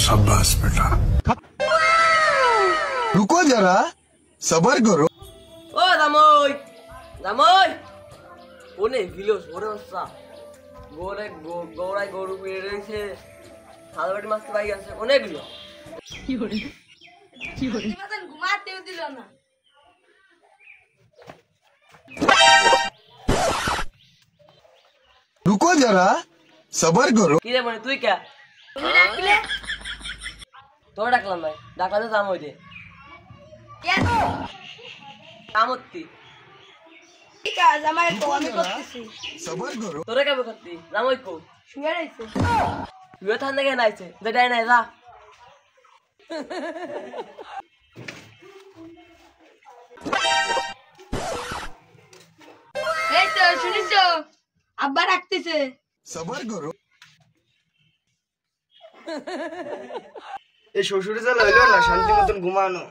शाबाश बेटा। रुको जरा, सबर करो। ও জামাই জামাই কোনে গিলো ওরে বাচ্চা গৌড়ায় গরু পেয়ে রয়েছে হালবাটি মাছতে পাই গেছে কোনে গিলো ঘুমাতেও দিল না। रुको जरा, सबर करो। কি রে মানে তুই কে তুমি ডাকলে তোর ডাকলাম ভাই ডাকলা তো জাম হইতে কেন? কামত্তি ঠিক আছে আমার তো আমি করতেছি। सबर करो। তোরে কেবে করতি জামাই কো শুয়ে রইছে। তুইও থান দেখে নাইছে যেটাই নাই যা এই তো শুনিছো আব্বা ডাকতেছে। सबर करो। এই শ্বশুরে জ্বালা হইলো না শান্তি মতন ঘুমানো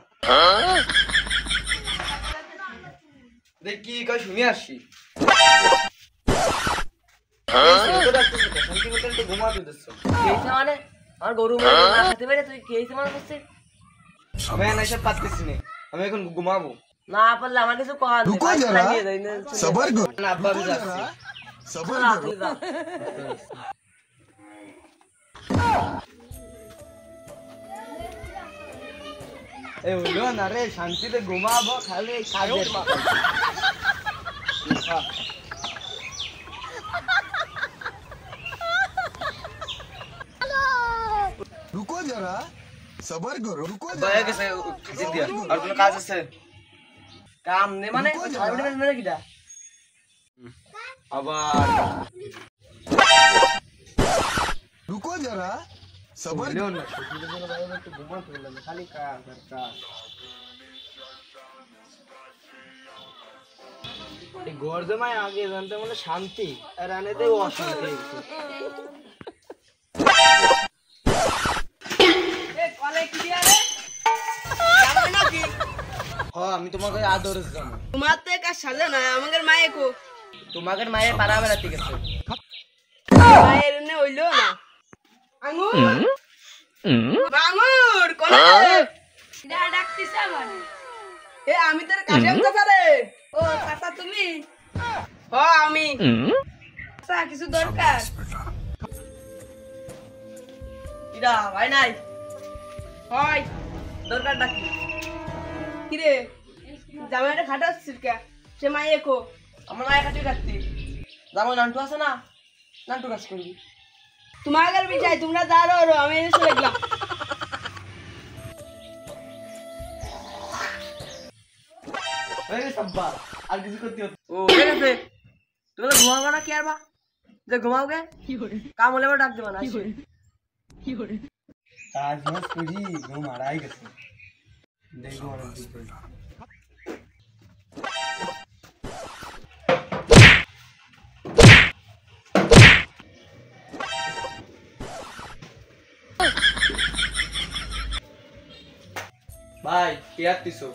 দেখ কি কয় শুনে আসছি শান্তি মতন একটু ঘুমাতে দিচ্ছ খেয়েছে মানে আমার গরু মেরে না খেতে পেরে তুই খেয়েছে মানে করছিস আমি এসব পারতেছি না আমি এখন ঘুমাবো না পারলে আমার কিছু কর रुको जरा, सबर करो। না আব্বা আমি যাচ্ছি सबर करो। এই হইলো না রে শান্তিতে ঘুমাবো খালি কাজের रुको जरा, सबर करो। रुको হয়ে जरा, গেছে জিদিয়া আর কোনো কাজ আছে কাম নে মানে হালবাটি মাছ মেরে কিটা আবার रुको जरा, सबर হইলো না শ্বশুরে জ্বালা বাইরে একটু ঘুমাতে হইলো না খালি কাজ আর কাজ এই ঘর জমায় আগে জানতে মানে শান্তি আর আনেতে অশান্তি হয়ে গেছে এ কলে কি আরে যাবে নাকি? আমি তোমাকে আদর জানো তোমার তো কাজ সাজে না আমাদের মায়ে কো তোমাদের মায়ের পাড়া বেড়াতে গেছে মায়ের নে হইলো না আঙ্গুর আঙ্গুর কোনে ডাকতেছে আমার এ আমি তোর কাশেম চাচা রে ও চাচা তুমি হ আমি চাচা কিছু দরকার কিরা ভাই নাই হয় দরকার ডাকি কিরে জামাইটা খাটাচ্ছিস কে সে মায়ে কো আমার মায়ের কাছে ডাকতি যাবো নান্টু আছে না নান্টু কাজ করবি তোমাদের বিচাই তোমরা যারো রো আমি এসে দেখলাম এই সাব্বা আর কিছু করতে হতো ও ঠিক আছে তুমি তো ঘুমাবো না কি আর বা যে ঘুমাও গে কাম হলে ডাক দেবো না কাজ মাস করি ঘুম হারাই গেছে দেখবো অনেক দিন পরে। ভাই কে আসতিছো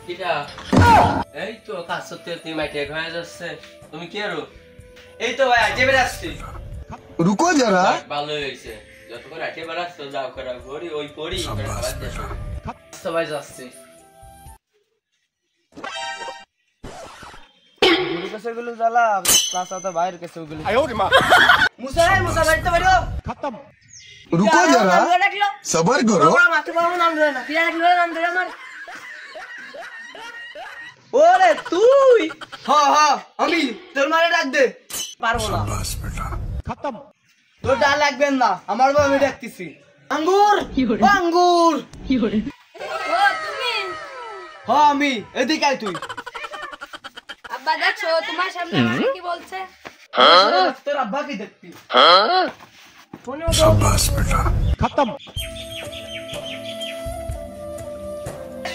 কিটা এই তো কাজ করতে তুমি মাইটে হয়ে যাচ্ছে তুমি কি আরো এই তো ভাই আজে বেড়ে আসছি रुको जरा, ভালো হয়েছে যতক্ষণ আটে বেড়াচ্ছ যাও করা ঘড়ি ওই পড়ি খাবার দেশো সবাই যাচ্ছে গুরু কাছে গুলো জ্বালা ক্লাস তো বাইরের কাছে গুলো মুসা বাড়িতে বাড়িও रुको जरा, ডাকলো सबर करो। মাথা পাবো নাম ধরে না কিরা রাখলো নাম ধরে আমার ওরে তুই আমি তোর মারে ডাক দে পারবো না शाबाश बेटा। তোর ডাল লাগবে না আমার বাবা আমি ডাকতেছি আঙ্গুর আঙ্গুর ও তুমি আমি এদিকে আয় তুই আব্বা দেখছো তোমার সামনে আমাকে কি বলছে তোর আব্বা কি দেখবি शाबाश बेटा।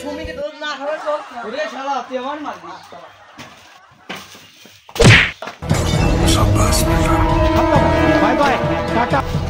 ভূমিকে তো না খাবে তো ওরে শালা তুই আমার মারবি शाबाश बेटा। Bye bye Tata.